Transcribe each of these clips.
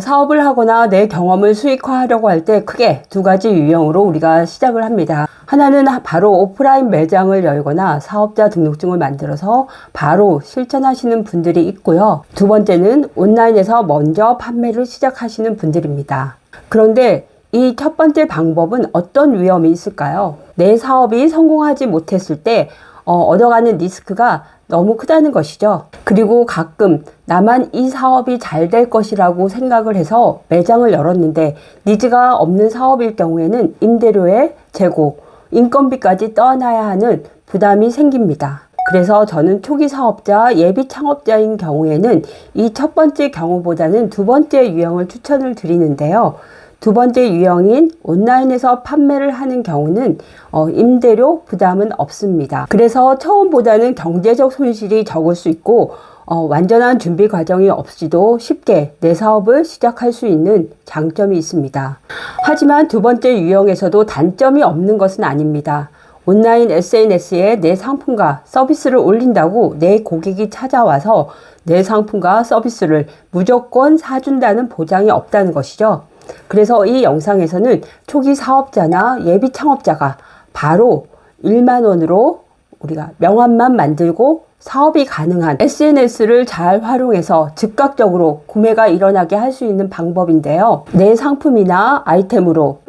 사업을 하거나 내 경험을 수익화하려고 할 때 크게 두 가지 유형으로 우리가 시작을 합니다. 하나는 바로 오프라인 매장을 열거나 사업자 등록증을 만들어서 바로 실천하시는 분들이 있고요. 두 번째는 온라인에서 먼저 판매를 시작하시는 분들입니다. 그런데 이 첫 번째 방법은 어떤 위험이 있을까요? 내 사업이 성공하지 못했을 때 얻어가는 리스크가 너무 크다는 것이죠. 그리고 가끔 나만 이 사업이 잘 될 것이라고 생각을 해서 매장을 열었는데 니즈가 없는 사업일 경우에는 임대료의 재고, 인건비까지 떠나야 하는 부담이 생깁니다. 그래서 저는 초기 사업자, 예비 창업자인 경우에는 이 첫 번째 경우보다는 두 번째 유형을 추천을 드리는데요. 두 번째 유형인 온라인에서 판매를 하는 경우는 임대료 부담은 없습니다. 그래서 처음보다는 경제적 손실이 적을 수 있고 완전한 준비 과정이 없이도 쉽게 내 사업을 시작할 수 있는 장점이 있습니다. 하지만 두 번째 유형에서도 단점이 없는 것은 아닙니다. 온라인 SNS에 내 상품과 서비스를 올린다고 내 고객이 찾아와서 내 상품과 서비스를 무조건 사준다는 보장이 없다는 것이죠. 그래서 이 영상에서는 초기 사업자나 예비 창업자가 바로 1만 원으로 우리가 명함만 만들고 사업이 가능한 SNS를 잘 활용해서 즉각적으로 구매가 일어나게 할 수 있는 방법인데요. 내 상품이나 아이템으로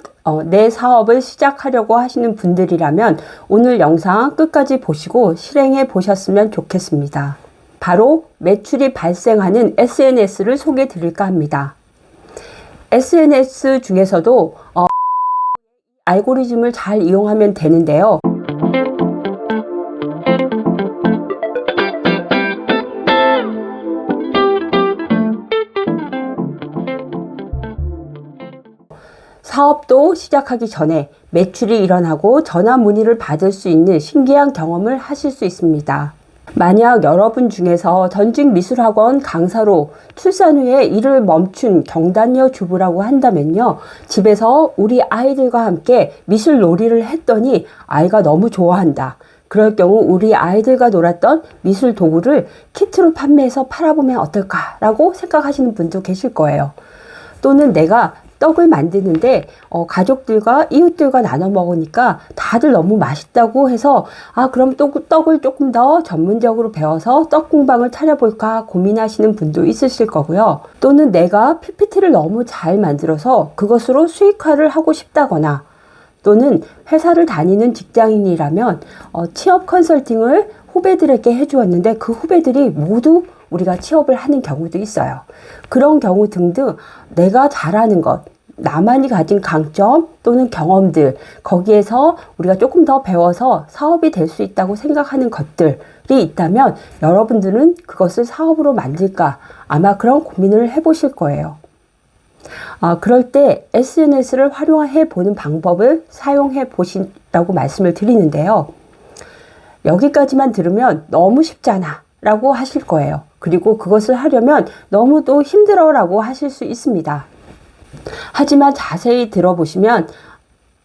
내 사업을 시작하려고 하시는 분들이라면 오늘 영상 끝까지 보시고 실행해 보셨으면 좋겠습니다. 바로 매출이 발생하는 SNS를 소개해 드릴까 합니다. SNS 중에서도 알고리즘을 잘 이용하면 되는데요. 사업도 시작하기 전에 매출이 일어나고 전화 문의를 받을 수 있는 신기한 경험을 하실 수 있습니다. 만약 여러분 중에서 전직 미술학원 강사로 출산 후에 일을 멈춘 경단녀 주부라고 한다면요. 집에서 우리 아이들과 함께 미술 놀이를 했더니 아이가 너무 좋아한다. 그럴 경우 우리 아이들과 놀았던 미술 도구를 키트로 판매해서 팔아보면 어떨까라고 생각하시는 분도 계실 거예요. 또는 내가 떡을 만드는데 가족들과 이웃들과 나눠 먹으니까 다들 너무 맛있다고 해서 그럼 또 떡을 조금 더 전문적으로 배워서 떡 공방을 차려볼까 고민하시는 분도 있으실 거고요. 또는 내가 PPT를 너무 잘 만들어서 그것으로 수익화를 하고 싶다거나 또는 회사를 다니는 직장인이라면 취업 컨설팅을 후배들에게 해주었는데 그 후배들이 모두 우리가 취업을 하는 경우도 있어요. 그런 경우 등등 내가 잘하는 것, 나만이 가진 강점 또는 경험들, 거기에서 우리가 조금 더 배워서 사업이 될 수 있다고 생각하는 것들이 있다면 여러분들은 그것을 사업으로 만들까? 아마 그런 고민을 해보실 거예요. 그럴 때 SNS를 활용해 보는 방법을 사용해 보시라고 말씀을 드리는데요. 여기까지만 들으면 너무 쉽잖아 라고 하실 거예요. 그리고 그것을 하려면 너무도 힘들어 라고 하실 수 있습니다. 하지만 자세히 들어보시면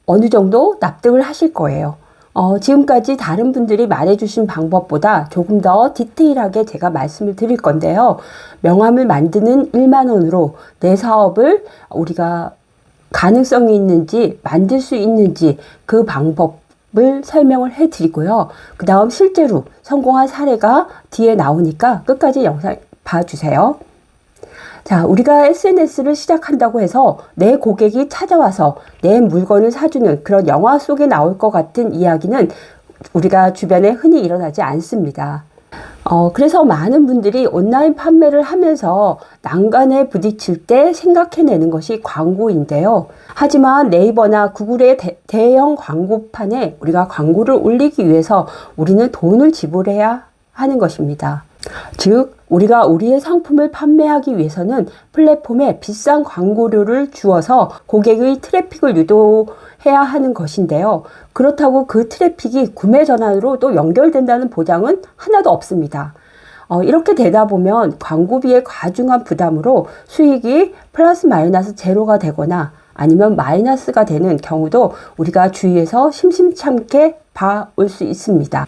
어느 정도 납득을 하실 거예요. 지금까지 다른 분들이 말해주신 방법보다 조금 더 디테일하게 제가 말씀을 드릴 건데요. 명함을 만드는 1만 원으로 내 사업을 우리가 가능성이 있는지 만들 수 있는지 그 방법을 설명을 해 드리고요. 그 다음 실제로 성공한 사례가 뒤에 나오니까 끝까지 영상 봐주세요. 자, 우리가 SNS를 시작한다고 해서 내 고객이 찾아와서 내 물건을 사주는 그런 영화 속에 나올 것 같은 이야기는 우리가 주변에 흔히 일어나지 않습니다. 그래서 많은 분들이 온라인 판매를 하면서 난관에 부딪힐 때 생각해내는 것이 광고인데요. 하지만 네이버나 구글의 대형 광고판에 우리가 광고를 올리기 위해서 우리는 돈을 지불해야 하는 것입니다. 즉, 우리가 우리의 상품을 판매하기 위해서는 플랫폼에 비싼 광고료를 주어서 고객의 트래픽을 유도해야 하는 것인데요. 그렇다고 그 트래픽이 구매 전환으로 또 연결된다는 보장은 하나도 없습니다. 이렇게 되다 보면 광고비의 과중한 부담으로 수익이 플러스 마이너스 제로가 되거나 아니면 마이너스가 되는 경우도 우리가 주위에서 심심찮게 봐올 수 있습니다.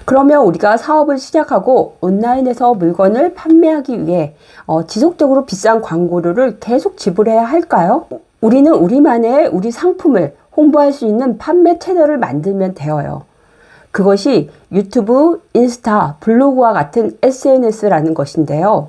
그러면 우리가 사업을 시작하고 온라인에서 물건을 판매하기 위해 지속적으로 비싼 광고료를 계속 지불해야 할까요? 우리는 우리만의 우리 상품을 홍보할 수 있는 판매 채널을 만들면 되어요. 그것이 유튜브, 인스타, 블로그와 같은 SNS라는 것인데요.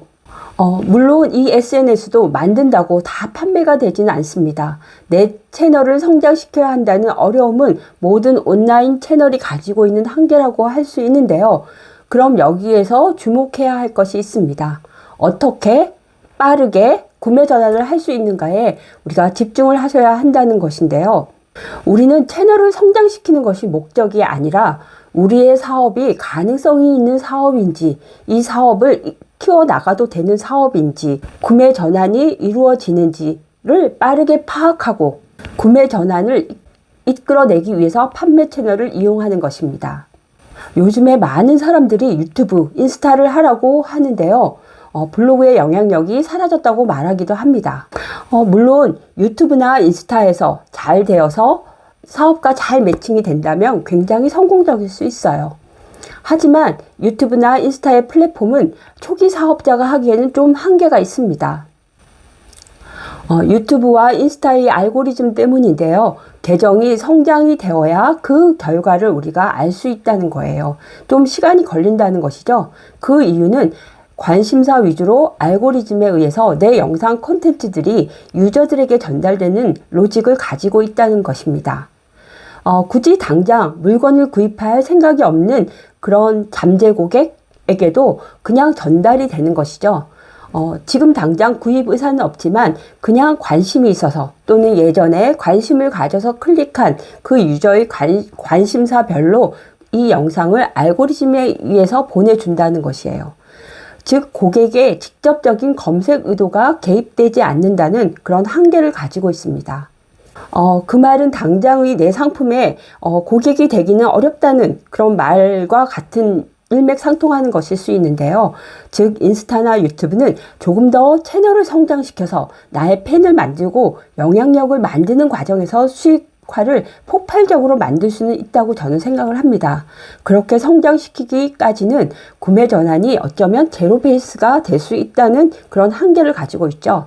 물론 이 SNS도 만든다고 다 판매가 되지는 않습니다. 내 채널을 성장시켜야 한다는 어려움은 모든 온라인 채널이 가지고 있는 한계라고 할 수 있는데요. 그럼 여기에서 주목해야 할 것이 있습니다. 어떻게 빠르게 구매 전환을 할 수 있는가에 우리가 집중을 하셔야 한다는 것인데요. 우리는 채널을 성장시키는 것이 목적이 아니라 우리의 사업이 가능성이 있는 사업인지, 이 사업을 키워나가도 되는 사업인지, 구매 전환이 이루어지는지를 빠르게 파악하고 구매 전환을 이끌어내기 위해서 판매 채널을 이용하는 것입니다. 요즘에 많은 사람들이 유튜브, 인스타를 하라고 하는데요. 블로그의 영향력이 사라졌다고 말하기도 합니다. 물론 유튜브나 인스타에서 잘 되어서 사업과 잘 매칭이 된다면 굉장히 성공적일 수 있어요. 하지만 유튜브나 인스타의 플랫폼은 초기 사업자가 하기에는 좀 한계가 있습니다. 유튜브와 인스타의 알고리즘 때문인데요. 계정이 성장이 되어야 그 결과를 우리가 알 수 있다는 거예요. 좀 시간이 걸린다는 것이죠. 그 이유는 관심사 위주로 알고리즘에 의해서 내 영상 콘텐츠들이 유저들에게 전달되는 로직을 가지고 있다는 것입니다. 굳이 당장 물건을 구입할 생각이 없는 그런 잠재 고객에게도 그냥 전달이 되는 것이죠. 지금 당장 구입 의사는 없지만 그냥 관심이 있어서 또는 예전에 관심을 가져서 클릭한 그 유저의 관심사별로 이 영상을 알고리즘에 의해서 보내준다는 것이에요. 즉 고객의 직접적인 검색 의도가 개입되지 않는다는 그런 한계를 가지고 있습니다. 그 말은 당장의 내 상품에 고객이 되기는 어렵다는 그런 말과 같은 일맥상통하는 것일 수 있는데요. 즉 인스타나 유튜브는 조금 더 채널을 성장시켜서 나의 팬을 만들고 영향력을 만드는 과정에서 수익화를 폭발적으로 만들 수는 있다고 저는 생각을 합니다. 그렇게 성장시키기까지는 구매 전환이 어쩌면 제로 베이스가 될 수 있다는 그런 한계를 가지고 있죠.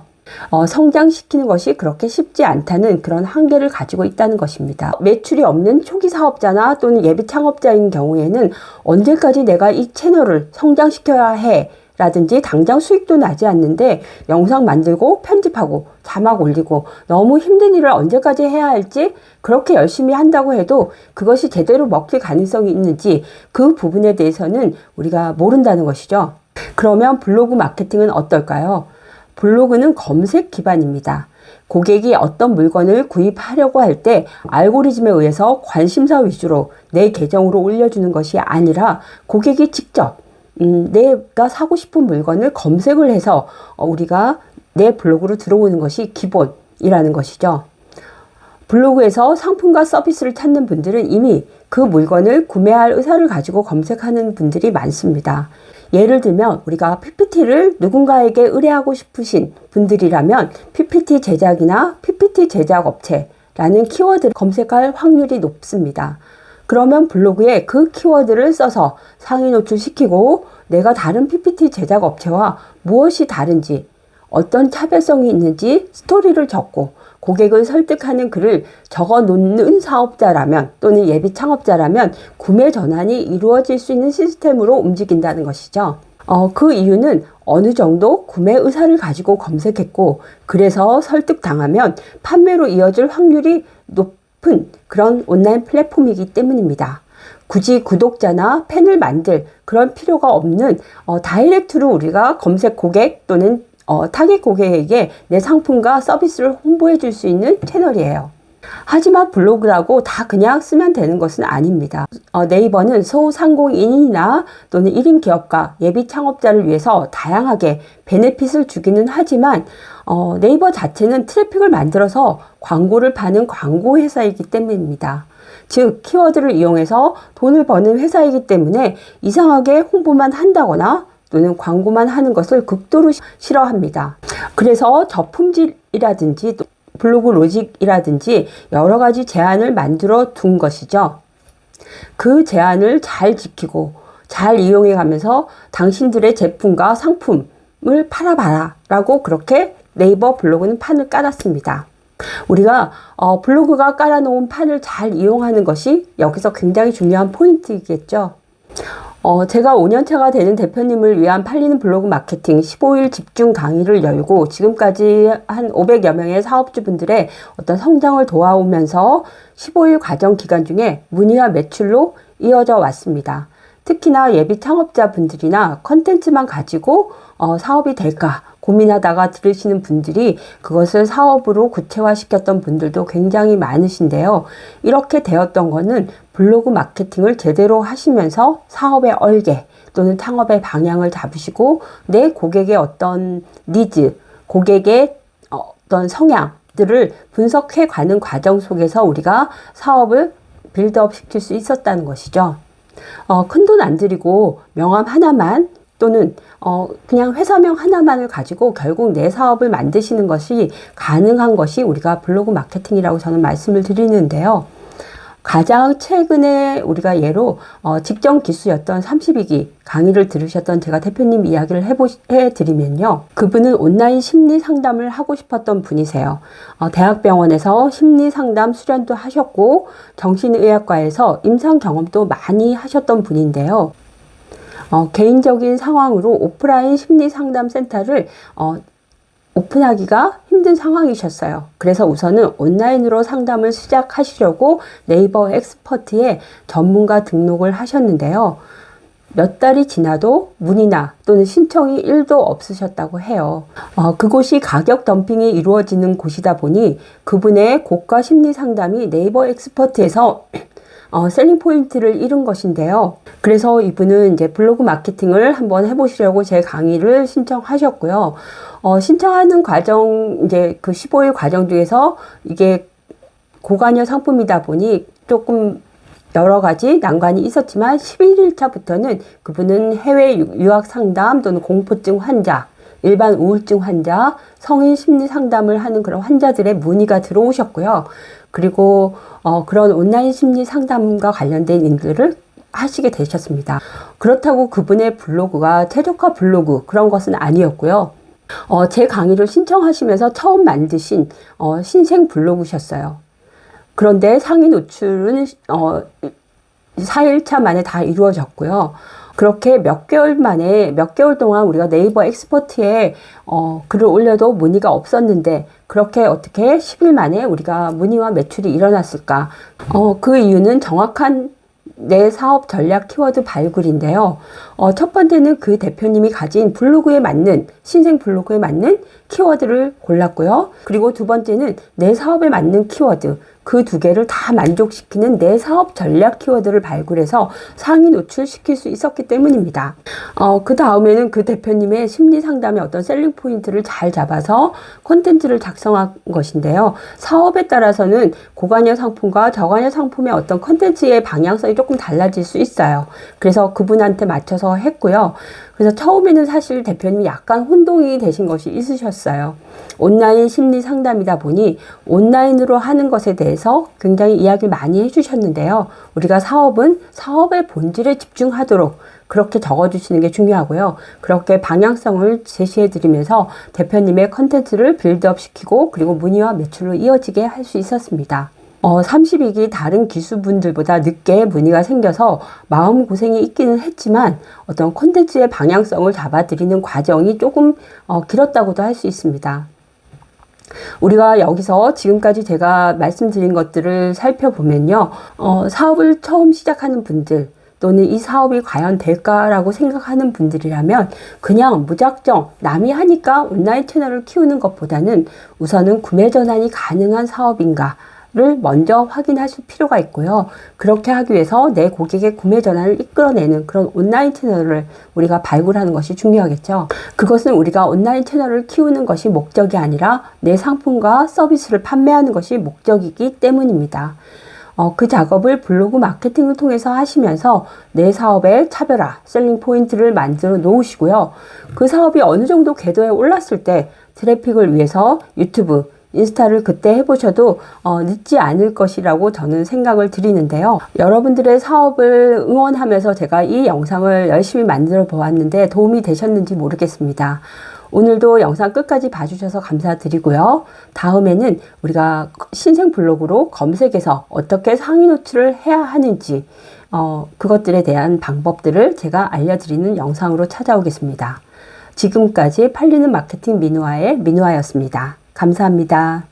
성장시키는 것이 그렇게 쉽지 않다는 그런 한계를 가지고 있다는 것입니다. 매출이 없는 초기 사업자나 또는 예비 창업자인 경우에는 언제까지 내가 이 채널을 성장시켜야 해 라든지 당장 수익도 나지 않는데 영상 만들고 편집하고 자막 올리고 너무 힘든 일을 언제까지 해야 할지, 그렇게 열심히 한다고 해도 그것이 제대로 먹힐 가능성이 있는지 그 부분에 대해서는 우리가 모른다는 것이죠. 그러면 블로그 마케팅은 어떨까요? 블로그는 검색 기반입니다. 고객이 어떤 물건을 구입하려고 할 때 알고리즘에 의해서 관심사 위주로 내 계정으로 올려주는 것이 아니라 고객이 직접 내가 사고 싶은 물건을 검색을 해서 우리가 내 블로그로 들어오는 것이 기본이라는 것이죠. 블로그에서 상품과 서비스를 찾는 분들은 이미 그 물건을 구매할 의사를 가지고 검색하는 분들이 많습니다. 예를 들면 우리가 PPT를 누군가에게 의뢰하고 싶으신 분들이라면 PPT 제작이나 PPT 제작 업체라는 키워드를 검색할 확률이 높습니다. 그러면 블로그에 그 키워드를 써서 상위 노출시키고 내가 다른 PPT 제작 업체와 무엇이 다른지, 어떤 차별성이 있는지 스토리를 적고 고객을 설득하는 글을 적어 놓는 사업자라면 또는 예비 창업자라면 구매 전환이 이루어질 수 있는 시스템으로 움직인다는 것이죠. 그 이유는 어느 정도 구매 의사를 가지고 검색했고 그래서 설득당하면 판매로 이어질 확률이 높은 그런 온라인 플랫폼이기 때문입니다. 굳이 구독자나 팬을 만들 그런 필요가 없는 다이렉트로 우리가 검색 고객 또는 타겟 고객에게 내 상품과 서비스를 홍보해 줄 수 있는 채널이에요. 하지만 블로그라고 다 그냥 쓰면 되는 것은 아닙니다. 네이버는 소상공인이나 또는 1인 기업가, 예비 창업자를 위해서 다양하게 베네핏을 주기는 하지만 네이버 자체는 트래픽을 만들어서 광고를 파는 광고 회사이기 때문입니다. 즉 키워드를 이용해서 돈을 버는 회사이기 때문에 이상하게 홍보만 한다거나 또는 광고만 하는 것을 극도로 싫어합니다. 그래서 저품질이라든지 블로그 로직이라든지 여러 가지 제한을 만들어 둔 것이죠. 그 제안을 잘 지키고 잘 이용해 가면서 당신들의 제품과 상품을 팔아봐라 라고 그렇게 네이버 블로그는 판을 깔았습니다. 우리가 블로그가 깔아놓은 판을 잘 이용하는 것이 여기서 굉장히 중요한 포인트이겠죠. 제가 5년차가 되는 대표님을 위한 팔리는 블로그 마케팅 15일 집중 강의를 열고 지금까지 한 500여 명의 사업주분들의 어떤 성장을 도와오면서 15일 과정 기간 중에 문의와 매출로 이어져 왔습니다. 특히나 예비 창업자분들이나 컨텐츠만 가지고 사업이 될까 고민하다가 들으시는 분들이 그것을 사업으로 구체화시켰던 분들도 굉장히 많으신데요. 이렇게 되었던 거는 블로그 마케팅을 제대로 하시면서 사업의 얼개 또는 창업의 방향을 잡으시고 내 고객의 어떤 니즈, 고객의 어떤 성향들을 분석해 가는 과정 속에서 우리가 사업을 빌드업 시킬 수 있었다는 것이죠. 큰 돈 안 들이고 명함 하나만 또는 그냥 회사명 하나만을 가지고 결국 내 사업을 만드시는 것이 가능한 것이 우리가 블로그 마케팅이라고 저는 말씀을 드리는데요. 가장 최근에 우리가 예로 직전 기수였던 32기 강의를 들으셨던 제가 대표님 이야기를 해드리면요. 그분은 온라인 심리 상담을 하고 싶었던 분이세요. 대학병원에서 심리 상담 수련도 하셨고 정신의학과에서 임상 경험도 많이 하셨던 분인데요. 개인적인 상황으로 오프라인 심리 상담 센터를 오픈하기가 힘든 상황이셨어요. 그래서 우선은 온라인으로 상담을 시작하시려고 네이버 엑스퍼트에 전문가 등록을 하셨는데요. 몇 달이 지나도 문의나 또는 신청이 1도 없으셨다고 해요. 그곳이 가격 덤핑이 이루어지는 곳이다 보니 그분의 고가 심리 상담이 네이버 엑스퍼트에서 셀링 포인트를 잃은 것인데요. 그래서 이분은 이제 블로그 마케팅을 한번 해보시려고 제 강의를 신청하셨고요. 신청하는 과정, 이제 그 15일 과정 중에서 이게 고관여 상품이다 보니 조금 여러 가지 난관이 있었지만 11일차부터는 그분은 해외 유학 상담 또는 공포증 환자, 일반 우울증 환자, 성인 심리 상담을 하는 그런 환자들의 문의가 들어오셨고요. 그리고 그런 온라인 심리 상담과 관련된 일들을 하시게 되셨습니다. 그렇다고 그분의 블로그가 최저가 블로그 그런 것은 아니었고요. 제 강의를 신청하시면서 처음 만드신 신생 블로그셨어요. 그런데 상위 노출은 4일차 만에 다 이루어졌고요. 그렇게 몇 개월 동안 우리가 네이버 엑스퍼트에 글을 올려도 문의가 없었는데 그렇게 어떻게 10일 만에 우리가 문의와 매출이 일어났을까? 그 이유는 정확한 내 사업 전략 키워드 발굴인데요. 첫 번째는 그 대표님이 가진 블로그에 맞는, 신생 블로그에 맞는 키워드를 골랐고요. 그리고 두 번째는 내 사업에 맞는 키워드, 그 두 개를 다 만족시키는 내 사업 전략 키워드를 발굴해서 상위 노출시킬 수 있었기 때문입니다. 그 다음에는 그 대표님의 심리 상담의 어떤 셀링 포인트를 잘 잡아서 콘텐츠를 작성한 것인데요. 사업에 따라서는 고관여 상품과 저관여 상품의 어떤 콘텐츠의 방향성이 조금 달라질 수 있어요. 그래서 그분한테 맞춰서 했고요. 그래서 처음에는 사실 대표님이 약간 혼동이 되신 것이 있으셨어요. 온라인 심리 상담이다 보니 온라인으로 하는 것에 대해서 굉장히 이야기를 많이 해주셨는데요. 우리가 사업은 사업의 본질에 집중하도록 그렇게 적어주시는 게 중요하고요. 그렇게 방향성을 제시해드리면서 대표님의 컨텐츠를 빌드업 시키고 그리고 문의와 매출로 이어지게 할 수 있었습니다. 32기 다른 기수분들보다 늦게 문의가 생겨서 마음고생이 있기는 했지만 어떤 콘텐츠의 방향성을 잡아드리는 과정이 조금 길었다고도 할 수 있습니다. 우리가 여기서 지금까지 제가 말씀드린 것들을 살펴보면요. 사업을 처음 시작하는 분들 또는 이 사업이 과연 될까라고 생각하는 분들이라면 그냥 무작정 남이 하니까 온라인 채널을 키우는 것보다는 우선은 구매 전환이 가능한 사업인가 를 먼저 확인하실 필요가 있고요. 그렇게 하기 위해서 내 고객의 구매 전환을 이끌어내는 그런 온라인 채널을 우리가 발굴하는 것이 중요하겠죠. 그것은 우리가 온라인 채널을 키우는 것이 목적이 아니라 내 상품과 서비스를 판매하는 것이 목적이기 때문입니다. 그 작업을 블로그 마케팅을 통해서 하시면서 내 사업의 차별화, 셀링 포인트를 만들어 놓으시고요. 그 사업이 어느 정도 궤도에 올랐을 때 트래픽을 위해서 유튜브, 인스타를 그때 해보셔도 늦지 않을 것이라고 저는 생각을 드리는데요. 여러분들의 사업을 응원하면서 제가 이 영상을 열심히 만들어 보았는데 도움이 되셨는지 모르겠습니다. 오늘도 영상 끝까지 봐주셔서 감사드리고요. 다음에는 우리가 신생 블로그로 검색해서 어떻게 상위 노출을 해야 하는지 그것들에 대한 방법들을 제가 알려드리는 영상으로 찾아오겠습니다. 지금까지 팔리는 마케팅 민우아의 민우아였습니다. 감사합니다.